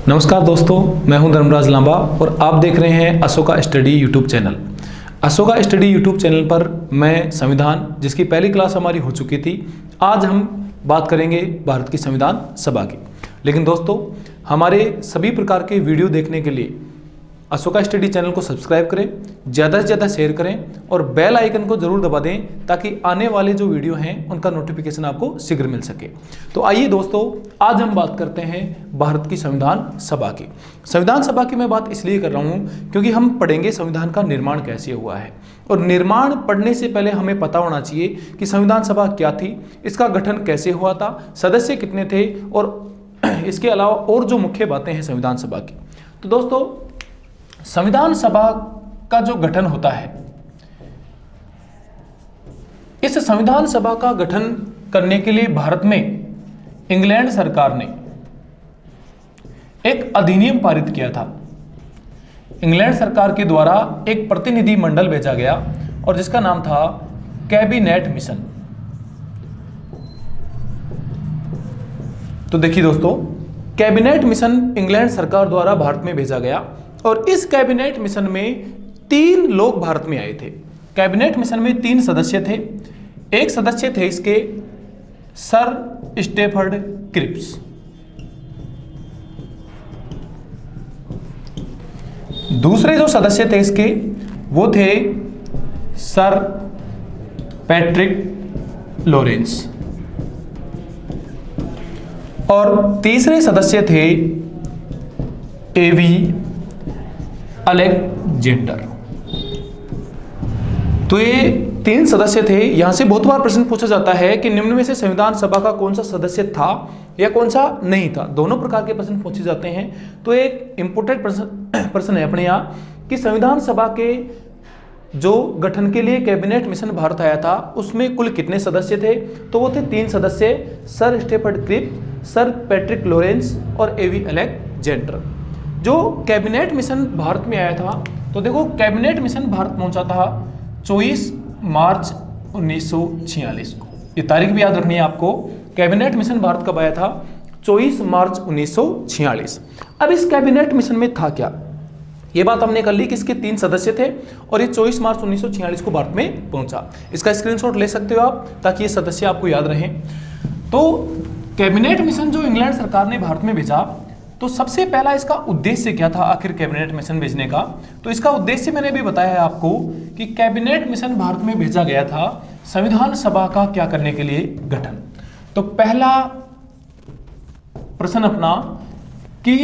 नमस्कार दोस्तों, मैं हूं धर्मराज लांबा और आप देख रहे हैं Ashoka study YouTube channel. Ashoka study YouTube channel पर मैं संविधान, जिसकी पहली क्लास हमारी हो चुकी थी, आज हम बात करेंगे भारत की संविधान सभा की। लेकिन दोस्तों, हमारे सभी प्रकार के वीडियो देखने के लिए अशोका स्टडी चैनल को सब्सक्राइब करें, ज़्यादा से ज़्यादा शेयर करें और बेल आइकन को ज़रूर दबा दें ताकि आने वाले जो वीडियो हैं उनका नोटिफिकेशन आपको शीघ्र मिल सके। तो आइए दोस्तों, आज हम बात करते हैं भारत की संविधान सभा की। संविधान सभा की मैं बात इसलिए कर रहा हूँ क्योंकि हम पढ़ेंगे संविधान का निर्माण कैसे हुआ है, और निर्माण पढ़ने से पहले हमें पता होना चाहिए कि संविधान सभा क्या थी, इसका गठन कैसे हुआ था, सदस्य कितने थे, और इसके अलावा और जो मुख्य बातें हैं संविधान सभा की। तो दोस्तों, संविधान सभा का जो गठन होता है, इस संविधान सभा का गठन करने के लिए भारत में इंग्लैंड सरकार ने एक अधिनियम पारित किया था। इंग्लैंड सरकार के द्वारा एक प्रतिनिधि मंडल भेजा गया और जिसका नाम था कैबिनेट मिशन। तो देखिए दोस्तों, कैबिनेट मिशन इंग्लैंड सरकार द्वारा भारत में भेजा गया और इस कैबिनेट मिशन में 3 लोग भारत में आए थे। कैबिनेट मिशन में 3 सदस्य थे। एक सदस्य थे इसके सर स्टेफर्ड क्रिप्स, दूसरे जो सदस्य थे इसके वो थे सर पैट्रिक लॉरेंस, और तीसरे सदस्य थे एवी अलेक्जेंडर। तो ये 3 सदस्य थे। यहां से बहुत बार प्रश्न पूछा जाता है कि निम्न में से संविधान सभा का कौन सा सदस्य था या कौन सा नहीं था। दोनों प्रकार के प्रश्न पूछे जाते हैं। तो एक इंपोर्टेंट प्रश्न है अपने यहाँ कि संविधान सभा के जो गठन के लिए कैबिनेट मिशन भारत आया था उसमें कुल कितने सदस्य थे। तो वो थे 3 सदस्य, sir Stafford Cripps, sir Patrick Lawrence और एवी अलेक्जेंडर। जो कैबिनेट मिशन भारत में आया था, तो देखो कैबिनेट मिशन भारत पहुंचा था 24 मार्च 1946 को। ये तारीख भी याद रखनी है आपको। कैबिनेट मिशन भारत कब आया था? 24 मार्च 1946। अब इस कैबिनेट मिशन में था क्या, ये बात हमने कर ली कि इसके 3 सदस्य थे और ये 24 मार्च 1946 को भारत में पहुंचा। इसका स्क्रीनशॉट ले सकते हो आप ताकि ये सदस्य आपको याद रहें। तो कैबिनेट मिशन जो इंग्लैंड सरकार ने भारत में भेजा, तो सबसे पहला इसका उद्देश्य क्या था आखिर कैबिनेट मिशन भेजने का। तो इसका उद्देश्य मैंने भी बताया है आपको कि कैबिनेट मिशन भारत में भेजा गया था संविधान सभा का क्या करने के लिए? गठन। तो पहला प्रश्न अपना कि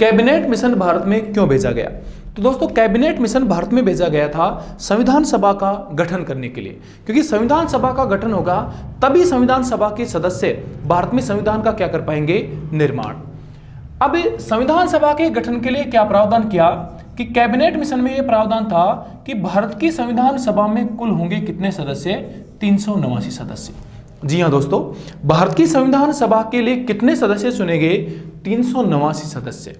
कैबिनेट मिशन भारत में क्यों भेजा गया। तो दोस्तों, कैबिनेट मिशन भारत में भेजा गया था संविधान सभा का गठन करने के लिए, क्योंकि संविधान सभा का गठन होगा तभी संविधान सभा के सदस्य भारत में संविधान का क्या कर पाएंगे? निर्माण। अब संविधान सभा के गठन के लिए क्या प्रावधान किया कि कैबिनेट मिशन में यह प्रावधान था कि भारत की संविधान सभा में कुल होंगे कितने सदस्य? 389 सदस्य। जी हां दोस्तों, भारत की संविधान सभा के लिए कितने सदस्य चुने गए? 389 सदस्य।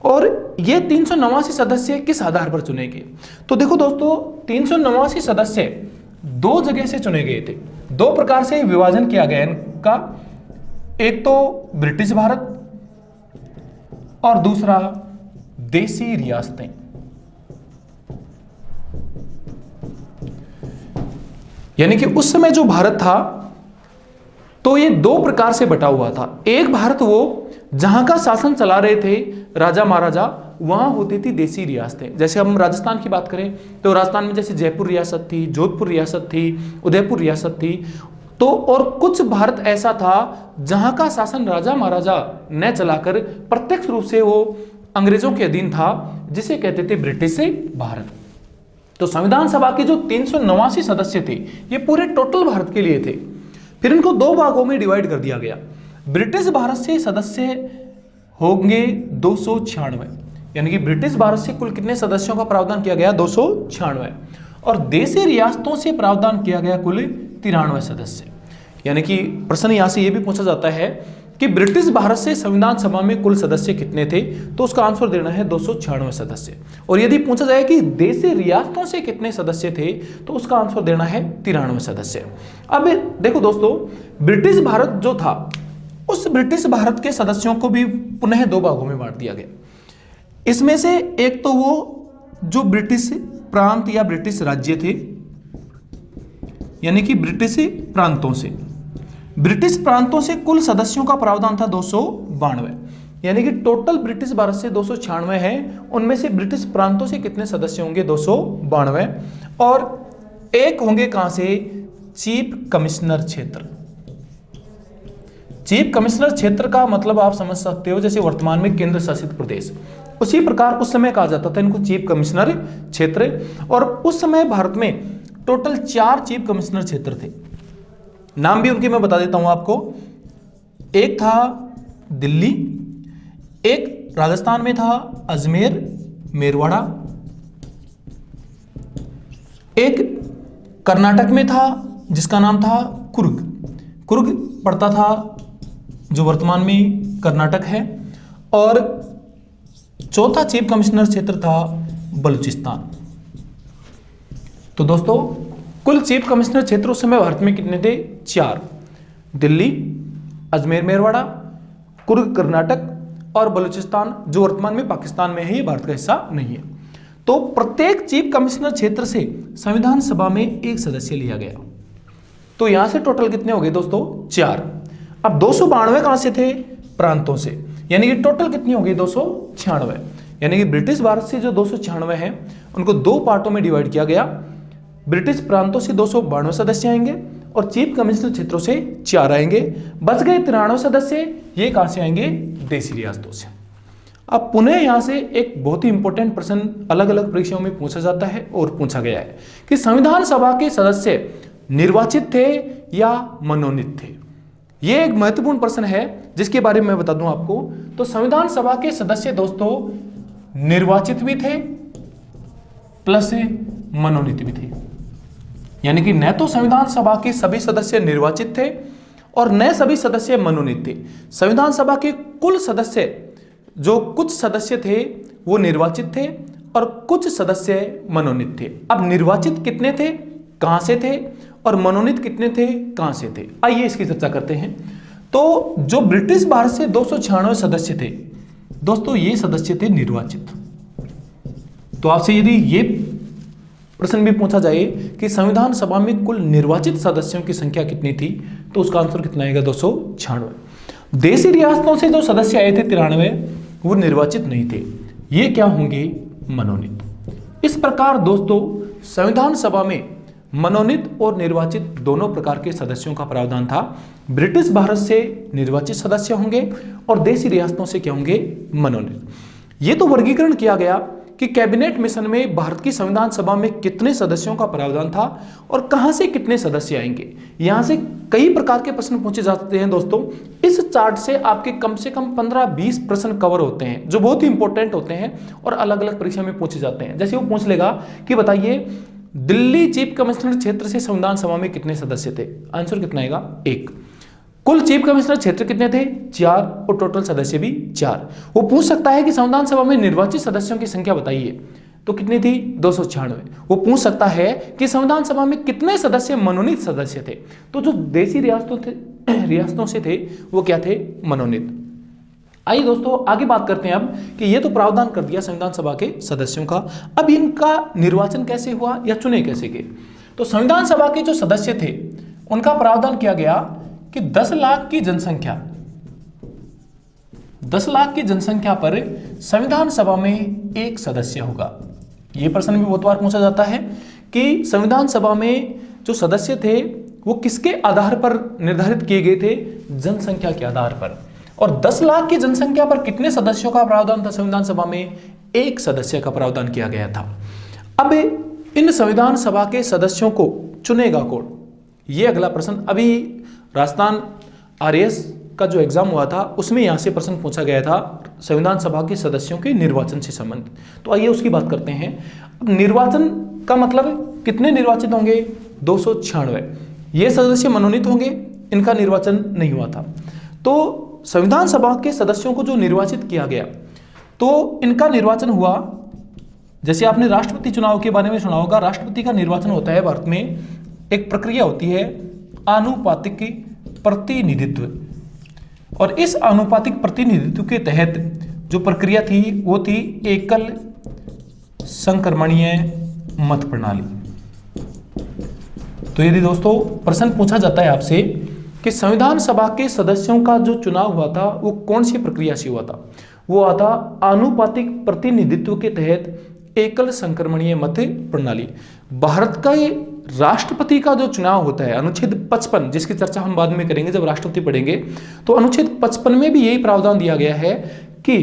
और ये 389 सदस्य किस आधार पर चुने गए? तो देखो दोस्तों, 389 सदस्य 2 जगह से चुने गए थे। 2 प्रकार से विभाजन किया गया इनका, एक तो ब्रिटिश भारत और दूसरा देसी रियासतें। यानी कि उस समय जो भारत था तो ये 2 प्रकार से बटा हुआ था। एक भारत वो जहां का शासन चला रहे थे राजा महाराजा, वहां होती थी देसी रियासतें। जैसे हम राजस्थान की बात करें तो राजस्थान में जैसे जयपुर रियासत थी, जोधपुर रियासत थी, उदयपुर रियासत थी। तो और कुछ भारत ऐसा था जहां का शासन राजा महाराजा ने चलाकर प्रत्यक्ष रूप से वो अंग्रेजों के अधीन था, जिसे कहते थे ब्रिटिश भारत। तो संविधान सभा के जो 389 सदस्य थे ये पूरे टोटल भारत के लिए थे। फिर इनको 2 भागों में डिवाइड कर दिया गया। ब्रिटिश भारत से सदस्य होंगे 296, यानी कि ब्रिटिश भारत से कुल कितने सदस्यों का प्रावधान किया गया? 296। और देशी रियासतों से प्रावधान किया गया कुल 93 सदस्य। यानी कि प्रश्न यहां से यह भी पूछा जाता है कि ब्रिटिश भारत से संविधान सभा में कुल सदस्य कितने थे, तो उसका आंसर देना है 296 सदस्य। और यदि पूछा जाए कि देशी रियासतों से कितने सदस्य थे, तो उसका आंसर देना है 93 सदस्य। अब देखो दोस्तों, ब्रिटिश भारत जो था उस ब्रिटिश भारत के सदस्यों को भी पुनः 2 भागों में दिया गया। इसमें से एक तो वो जो ब्रिटिश प्रांत या ब्रिटिश राज्य थे, यानी कि ब्रिटिश प्रांतों से कुल सदस्यों का प्रावधान था 292, यानी कि टोटल ब्रिटिश भारत से 296 है, उनमें से ब्रिटिश प्रांतों से कितने सदस्य होंगे? 292। और एक होंगे कहां से? चीफ कमिश्नर क्षेत्र। चीफ कमिश्नर क्षेत्र का मतलब आप समझ सकते हो जैसे वर्तमान में केंद्र शासित प्रदेश, उसी प्रकार उस समय कहा जाता था इनको चीफ कमिश्नर क्षेत्र। और उस समय भारत में टोटल 4 चीफ कमिश्नर क्षेत्र थे। नाम भी उनके मैं बता देता हूं आपको। एक था दिल्ली, एक राजस्थान में था अजमेर मेरवाड़ा, एक कर्नाटक में था जिसका नाम था कुर्ग पड़ता था जो वर्तमान में कर्नाटक है, और चौथा चीफ कमिश्नर क्षेत्र था बलूचिस्तान। तो दोस्तों कुल चीफ कमिश्नर क्षेत्र उस समय भारत में कितने थे? 4, दिल्ली, अजमेर मेरवाड़ा, कुर्ग कर्नाटक और बलूचिस्तान जो वर्तमान में पाकिस्तान में है, ये भारत का हिस्सा नहीं है। तो प्रत्येक चीफ कमिश्नर क्षेत्र से संविधान सभा में एक सदस्य लिया गया। तो यहां से टोटल कितने हो गए दोस्तों? 4। अब 292 कहां से थे? प्रांतों से, यानी कि टोटल कितनी हो गई? 296। यानी कि ब्रिटिश भारत से जो 296 हैं उनको 2 पार्टों में डिवाइड किया गया। ब्रिटिश प्रांतों से 292 सदस्य आएंगे और चीफ कमिश्नर क्षेत्रों से 4 आएंगे। बच गए 93 सदस्य, ये कहां से आएंगे? देशी रियासतों से। अब पुनः यहां से एक बहुत ही इंपॉर्टेंट प्रश्न अलग अलग परीक्षाओं में पूछा जाता है और पूछा गया है कि संविधान सभा के सदस्य निर्वाचित थे या मनोनीत थे। यह एक महत्वपूर्ण प्रश्न है जिसके बारे में मैं बता दूं आपको। तो संविधान सभा के सदस्य दोस्तों निर्वाचित भी थे प्लस मनोनीत भी थे, यानी कि न तो संविधान सभा के सभी सदस्य निर्वाचित थे और न सभी सदस्य मनोनीत थे। संविधान सभा के कुल सदस्य जो कुछ सदस्य थे वो निर्वाचित थे और कुछ सदस्य मनोनीत थे। अब निर्वाचित कितने थे, कहां से थे, और मनोनीत कितने थे, कहां से थे? आइए इसकी चर्चा करते हैं। तो जो ब्रिटिश भारत से 296 सदस्य थे दोस्तों, ये सदस्य थे निर्वाचित। तो आपसे यदि ये प्रश्न भी पूछा जाए कि संविधान सभा में कुल निर्वाचित सदस्यों की संख्या कितनी थी, तो उसका आंसर कितना आएगा? 296। देशी रियासतों से जो सदस्य आए थे 93, वो निर्वाचित नहीं थे, ये क्या होंगे? मनोनीत। इस प्रकार दोस्तों संविधान सभा में मनोनीत और निर्वाचित दोनों प्रकार के सदस्यों का प्रावधान था। ब्रिटिश भारत से निर्वाचित सदस्य होंगे और देशी रियासतों से क्या होंगे? मनोनीत। ये तो वर्गीकरण किया गया कि कैबिनेट मिशन में भारत की संविधान सभा में कितने सदस्यों का प्रावधान था और कहां से कितने सदस्य आएंगे। यहां से कई प्रकार के प्रश्न पूछे जाते हैं दोस्तों। इस चार्ट से आपके कम से कम 15-20 प्रश्न कवर होते हैं जो बहुत ही इंपॉर्टेंट होते हैं और अलग अलग परीक्षा में पूछे जाते हैं। जैसे वो पूछ लेगा कि बताइए दिल्ली चीफ कमिश्नर क्षेत्र से संविधान सभा में कितने सदस्य थे, आंसर कितना आएगा? 1। कुल चीफ कमिश्नर क्षेत्र कितने थे? 4, और टोटल सदस्य भी 4। वो पूछ सकता है कि संविधान सभा में निर्वाचित सदस्यों की संख्या बताइए, तो कितनी थी? 296। वो पूछ सकता है कि संविधान सभा में कितने सदस्य मनोनीत सदस्य थे, तो जो देशी रियासतों से थे वो क्या थे? मनोनीत। आइए दोस्तों आगे बात करते हैं अब कि ये तो प्रावधान कर दिया संविधान सभा के सदस्यों का, अब इनका निर्वाचन कैसे हुआ या चुने कैसे गए। तो संविधान सभा के जो सदस्य थे उनका प्रावधान किया गया कि 10 लाख की जनसंख्या पर संविधान सभा में एक सदस्य होगा। यह प्रश्न भी बहुत बार पूछा जाता है कि संविधान सभा में जो सदस्य थे वो किसके आधार पर निर्धारित किए गए थे? जनसंख्या के आधार पर। और 10 लाख की जनसंख्या पर कितने सदस्यों का प्रावधान था संविधान सभा में? एक सदस्य का प्रावधान किया गया था। अब इन संविधान सभा के सदस्यों को चुनेगा कौन, ये अगला प्रश्न। अभी राजस्थान RAS का जो एग्जाम हुआ था उसमें यहां से प्रश्न पूछा गया था संविधान सभा के सदस्यों के निर्वाचन से संबंधित। तो आइए उसकी बात करते हैं। अब निर्वाचन का मतलब कितने निर्वाचित होंगे? 296। ये सदस्य मनोनीत होंगे, इनका निर्वाचन नहीं हुआ था। तो संविधान सभा के सदस्यों को जो निर्वाचित किया गया तो इनका निर्वाचन हुआ, जैसे आपने राष्ट्रपति चुनाव के बारे में सुना होगा। राष्ट्रपति का निर्वाचन होता है भारत में, एक प्रक्रिया होती है आनुपातिक प्रतिनिधित्व, और इस आनुपातिक प्रतिनिधित्व के तहत जो प्रक्रिया थी वो थी एकल संक्रमणीय मत प्रणाली। तो यदि दोस्तों प्रश्न पूछा जाता है आपसे कि संविधान सभा के सदस्यों का जो चुनाव हुआ था वो कौन सी प्रक्रिया से हुआ था, वो हुआ था आनुपातिक प्रतिनिधित्व के तहत एकल संक्रमणीय मत प्रणाली। भारत का ये राष्ट्रपति का जो चुनाव होता है अनुच्छेद 55, जिसकी चर्चा हम बाद में करेंगे जब राष्ट्रपति पढ़ेंगे, तो अनुच्छेद 55 में भी यही प्रावधान दिया गया है कि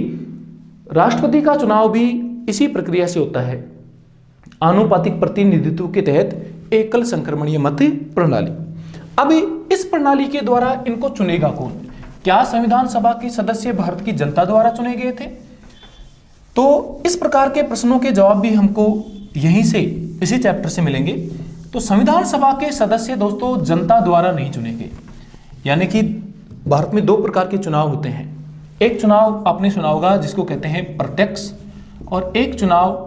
राष्ट्रपति का चुनाव भी इसी प्रक्रिया से होता है, आनुपातिक प्रतिनिधित्व के तहत एकल संक्रमणीय मत प्रणाली। अब इस प्रणाली के द्वारा इनको चुनेगा कौन? क्या संविधान सभा के सदस्य भारत की जनता द्वारा चुने गए थे? तो इस प्रकार के प्रश्नों के जवाब भी हमको यहीं से इसी चैप्टर से मिलेंगे। तो संविधान सभा के सदस्य दोस्तों जनता द्वारा नहीं चुने गए, यानी कि भारत में दो प्रकार के चुनाव होते हैं। एक चुनाव आपने सुना होगा जिसको कहते हैं प्रत्यक्ष, और एक चुनाव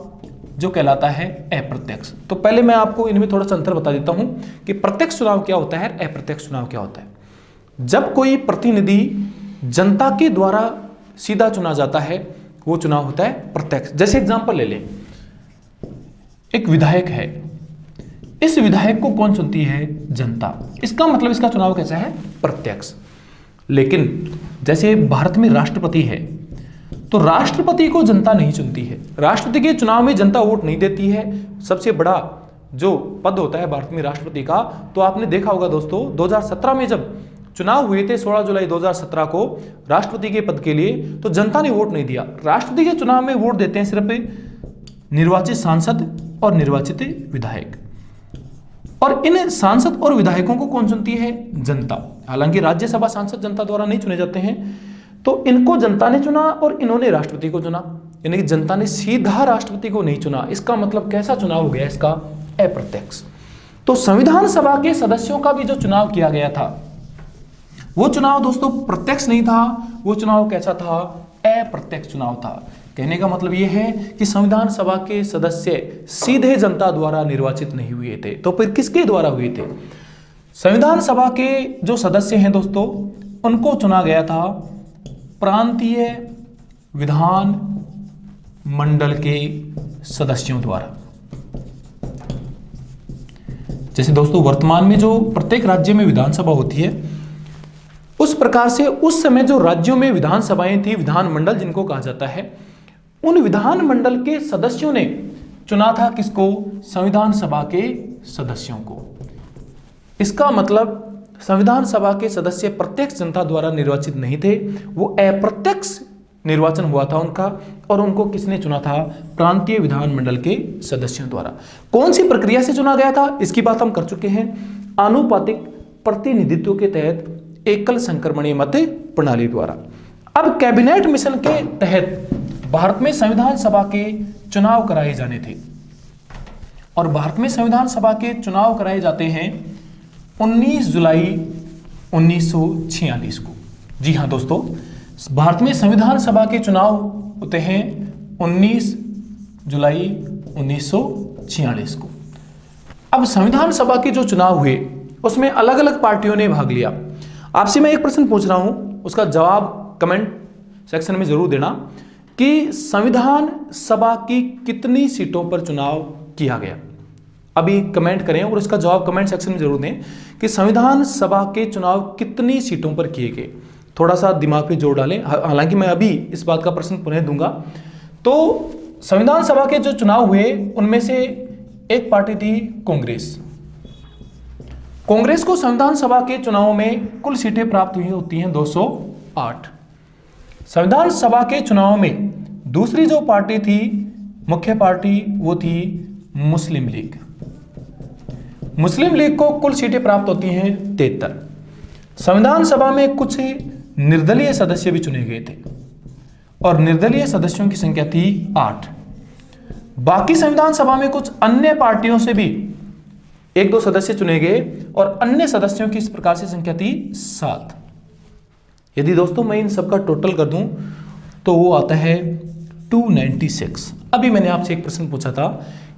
जो कहलाता है अप्रत्यक्ष। तो पहले मैं आपको इनमें थोड़ा सा अंतर बता देता हूं कि प्रत्यक्ष चुनाव क्या होता है, अप्रत्यक्ष चुनाव क्या होता है। जब कोई प्रतिनिधि जनता के द्वारा सीधा चुना जाता है वो चुनाव होता है प्रत्यक्ष। जैसे एग्जांपल ले लें, एक विधायक है, इस विधायक को कौन चुनती है? जनता। इसका मतलब इसका चुनाव कैसा है? प्रत्यक्ष। लेकिन जैसे भारत में राष्ट्रपति है तो राष्ट्रपति को जनता नहीं चुनती है, राष्ट्रपति के चुनाव में जनता वोट नहीं देती है। सबसे बड़ा जो पद होता है भारत में राष्ट्रपति का, तो आपने देखा होगा दोस्तों 2017 में जब चुनाव हुए थे 16 जुलाई 2017 को राष्ट्रपति के पद के लिए, तो जनता ने वोट नहीं दिया। राष्ट्रपति के चुनाव में वोट देते हैं सिर्फ निर्वाचित सांसद और निर्वाचित विधायक, और इन सांसद और विधायकों को कौन चुनती है? जनता। हालांकि राज्यसभा सांसद जनता द्वारा नहीं चुने जाते हैं, तो इनको जनता ने चुना और इन्होंने राष्ट्रपति को चुना, यानी कि जनता ने सीधा राष्ट्रपति को नहीं चुना। इसका मतलब कैसा चुनाव हो गया इसका? अप्रत्यक्ष। तो संविधान सभा के सदस्यों का भी जो चुनाव किया गया था वो चुनाव दोस्तों प्रत्यक्ष नहीं था, वो चुनाव कैसा था? अप्रत्यक्ष चुनाव था। कहने का मतलब यह है कि संविधान सभा के सदस्य सीधे जनता द्वारा निर्वाचित नहीं हुए थे। तो फिर किसके द्वारा हुए थे? संविधान सभा के जो सदस्य हैं दोस्तों उनको चुना गया था प्रांतीय विधान मंडल के सदस्यों द्वारा। जैसे दोस्तों वर्तमान में जो प्रत्येक राज्य में विधानसभा होती है, उस प्रकार से उस समय जो राज्यों में विधानसभाएं थी, विधानमंडल जिनको कहा जाता है, उन विधानमंडल के सदस्यों ने चुना था किसको? संविधान सभा के सदस्यों को। इसका मतलब संविधान सभा के सदस्य प्रत्यक्ष जनता द्वारा निर्वाचित नहीं थे, वो अप्रत्यक्ष निर्वाचन हुआ था उनका, और उनको किसने चुना था? प्रांतीय विधानमंडल के सदस्यों द्वारा। कौन सी प्रक्रिया से चुना गया था इसकी बात हम कर चुके हैं, आनुपातिक प्रतिनिधित्व के तहत एकल संक्रमणीय मत प्रणाली द्वारा। अब कैबिनेट मिशन के तहत भारत में संविधान सभा के चुनाव कराए जाने थे, और भारत में संविधान सभा के चुनाव कराए जाते हैं 19 जुलाई 1946 को। जी हाँ दोस्तों, भारत में संविधान सभा के चुनाव होते हैं 19 जुलाई 1946 को। अब संविधान सभा के जो चुनाव हुए उसमें अलग अलग पार्टियों ने भाग लिया। आपसे मैं एक प्रश्न पूछ रहा हूं, उसका जवाब कमेंट सेक्शन में जरूर देना कि संविधान सभा की कितनी सीटों पर चुनाव किया गया। अभी कमेंट करें और इसका जवाब कमेंट सेक्शन में जरूर दें कि संविधान सभा के चुनाव कितनी सीटों पर किए गए। थोड़ा सा दिमाग पे जोर डालें, हालांकि मैं अभी इस बात का प्रश्न पुनः दूंगा। तो संविधान सभा के जो चुनाव हुए उनमें से एक पार्टी थी कांग्रेस। कांग्रेस को संविधान सभा के चुनाव में कुल सीटें प्राप्त हुई होती हैं 208। संविधान सभा के चुनाव में दूसरी जो पार्टी थी, मुख्य पार्टी, वो थी मुस्लिम लीग। मुस्लिम लीग को कुल सीटें प्राप्त होती हैं 73। संविधान सभा में कुछ निर्दलीय सदस्य भी चुने गए थे, और निर्दलीय सदस्यों की संख्या थी 8। बाकी संविधान सभा में कुछ अन्य पार्टियों से भी 1-2 सदस्य चुने गए, और अन्य सदस्यों की इस प्रकार से संख्या थी 7। यदि दोस्तों मैं इन सबका टोटल कर दूं तो वो आता है 296। अभी मैंने आपसे एक प्रश्न पूछा था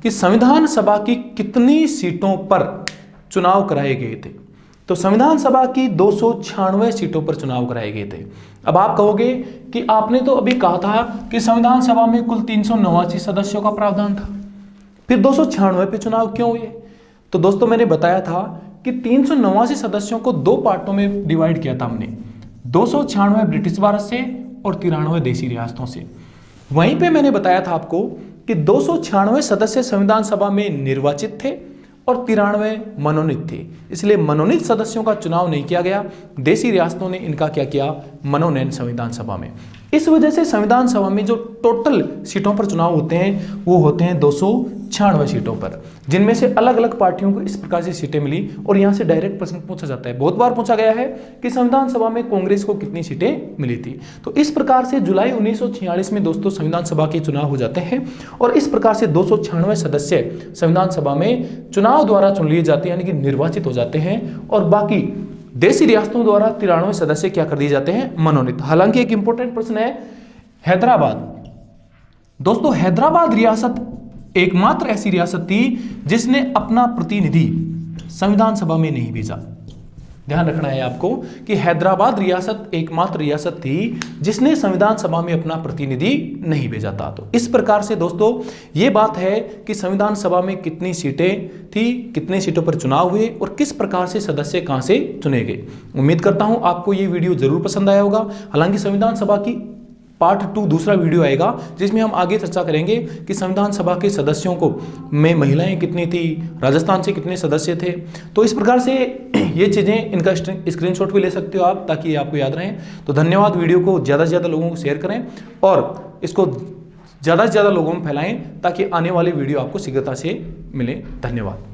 कि संविधान सभा की कितनी सीटों पर चुनाव कराए गए थे, तो संविधान सभा की 296 सीटों पर चुनाव कराए गए थे। अब आप कहोगे कि आपने तो अभी कहा था कि संविधान सभा में कुल 389 सदस्यों का प्रावधान था, फिर 296 पे चुनाव क्यों हुए? तो दोस्तों मैंने बताया था कि 389 सदस्यों को दो पार्टों में डिवाइड किया था हमने, 296 ब्रिटिश भारत से और 93 देसी रियासतों से। वहीं पे मैंने बताया था आपको कि 296 सदस्य संविधान सभा में निर्वाचित थे और 93 मनोनीत थे, इसलिए मनोनीत सदस्यों का चुनाव नहीं किया गया, देसी रियासतों ने इनका क्या किया, मनोनयन संविधान सभा में। इस वजह से संविधान सभा में जो टोटल सीटों पर चुनाव होते हैं वो होते हैं 296 सीटों पर, जिनमें से अलग अलग पार्टियों को इस प्रकार से सीटें मिली। और यहां से डायरेक्ट प्रश्न पूछा जाता है, बहुत बार पूछा गया है कि संविधान सभा में कांग्रेस को कितनी सीटें मिली थी। तो इस प्रकार से जुलाई 1946 में दोस्तों संविधान सभा के चुनाव हो जाते हैं और इस प्रकार से 296 सदस्य संविधान सभा में चुनाव द्वारा चुन लिए जाते हैं, यानी कि निर्वाचित हो जाते हैं, और बाकी देशी रियासतों द्वारा 93 सदस्य क्या कर दिए जाते हैं, मनोनीत। हालांकि एक इंपॉर्टेंट प्रश्न है, हैदराबाद, दोस्तों हैदराबाद रियासत एकमात्र ऐसी रियासत थी जिसने अपना प्रतिनिधि संविधान सभा में नहीं भेजा। ध्यान रखना है आपको कि हैदराबाद रियासत एकमात्र रियासत थी जिसने संविधान सभा में अपना प्रतिनिधि नहीं भेजा था। तो इस प्रकार से दोस्तों ये बात है कि संविधान सभा में कितनी सीटें थी, कितने सीटों पर चुनाव हुए और किस प्रकार से सदस्य कहां से चुने गए। उम्मीद करता हूं आपको ये वीडियो जरूर पसंद आया होगा। हालांकि संविधान सभा की पार्ट 2 दूसरा वीडियो आएगा जिसमें हम आगे चर्चा करेंगे कि संविधान सभा के सदस्यों को में महिलाएं कितनी थी, राजस्थान से कितने सदस्य थे। तो इस प्रकार से ये चीज़ें, इनका स्क्रीनशॉट भी ले सकते हो आप, ताकि आपको याद रहें। तो धन्यवाद। वीडियो को ज़्यादा से ज़्यादा लोगों को शेयर करें और इसको ज़्यादा से ज़्यादा लोगों में फैलाएं ताकि आने वाली वीडियो आपको शीघ्रता से मिले। धन्यवाद।